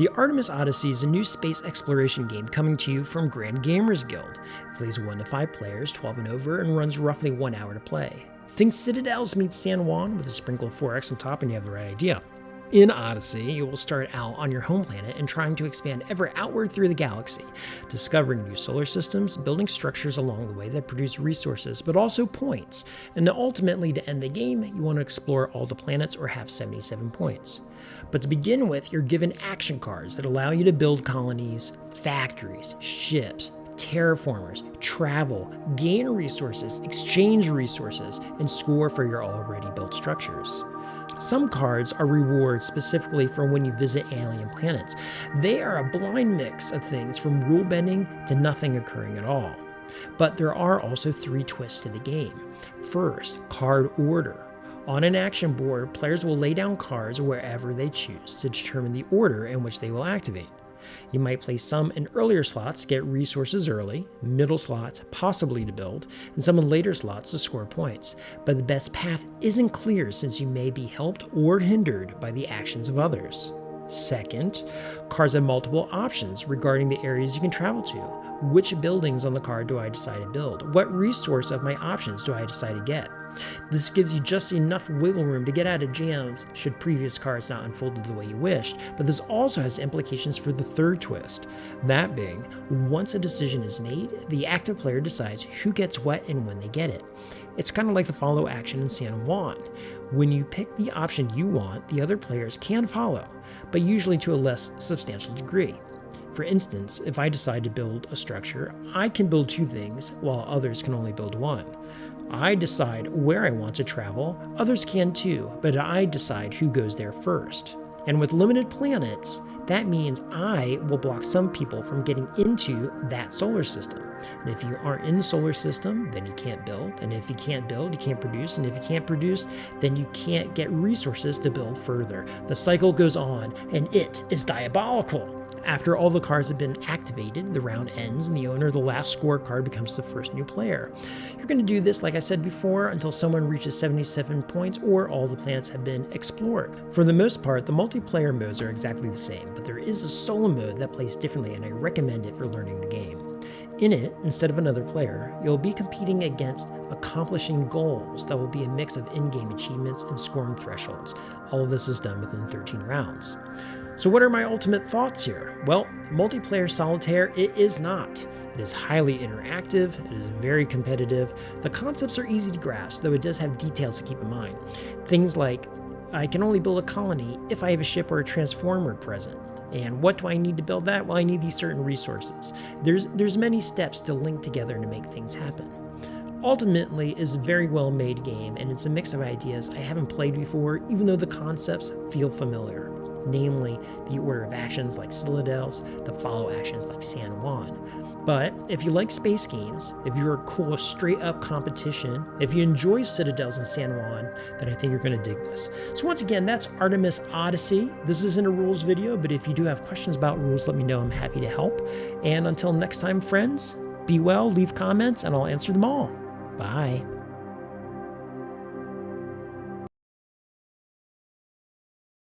The Artemis Odyssey is a new space exploration game coming to you from Grand Gamers Guild. It plays 1 to 5 players, 12 and over, and runs roughly 1 hour to play. Think Citadels meets San Juan with a sprinkle of 4X on top and you have the right idea. In Odyssey, you will start out on your home planet and trying to expand ever outward through the galaxy, discovering new solar systems, building structures along the way that produce resources, but also points. And then ultimately, to end the game, you want to explore all the planets or have 77 points. But to begin with, you're given action cards that allow you to build colonies, factories, ships, terraformers, travel, gain resources, exchange resources, and score for your already built structures. Some cards are rewards specifically for when you visit alien planets. They are a blind mix of things from rule bending to nothing occurring at all. But there are also 3 twists to the game. First, card order. On an action board, players will lay down cards wherever they choose to determine the order in which they will activate. You might place some in earlier slots to get resources early, middle slots possibly to build, and some in later slots to score points. But the best path isn't clear since you may be helped or hindered by the actions of others. Second, cards have multiple options regarding the areas you can travel to. Which buildings on the card do I decide to build? What resource of my options do I decide to get? This gives you just enough wiggle room to get out of jams should previous cards not unfolded the way you wished, but this also has implications for the third twist. That being, once a decision is made, the active player decides who gets what and when they get it. It's kind of like the follow action in San Juan. When you pick the option you want, the other players can follow, but usually to a less substantial degree. For instance, if I decide to build a structure, I can build 2 things while others can only build 1. I decide where I want to travel, others can too, but I decide who goes there first. And with limited planets, that means I will block some people from getting into that solar system. And if you aren't in the solar system, then you can't build. And if you can't build, you can't produce. And if you can't produce, then you can't get resources to build further. The cycle goes on, and it is diabolical. After all the cards have been activated, the round ends and the owner of the last score card becomes the first new player. You're going to do this, like I said before, until someone reaches 77 points or all the planets have been explored. For the most part, the multiplayer modes are exactly the same, but there is a solo mode that plays differently and I recommend it for learning the game. In it, instead of another player, you'll be competing against accomplishing goals that will be a mix of in-game achievements and scoring thresholds. All of this is done within 13 rounds. So what are my ultimate thoughts here? Well, multiplayer solitaire, it is not. It is highly interactive, it is very competitive. The concepts are easy to grasp, though it does have details to keep in mind. Things like, I can only build a colony if I have a ship or a transformer present. And what do I need to build that? Well, I need these certain resources. There's many steps to link together to make things happen. Ultimately, it's a very well made game, and it's a mix of ideas I haven't played before, even though the concepts feel familiar. Namely, the order of actions like Citadels, the follow actions like San Juan. But if you like space games, if you're a cool straight-up competition, if you enjoy Citadels and San Juan, then I think you're going to dig this. So once again, that's Artemis Odyssey. This isn't a rules video, but if you do have questions about rules, let me know. I'm happy to help. And until next time, friends, be well, leave comments, and I'll answer them all. Bye.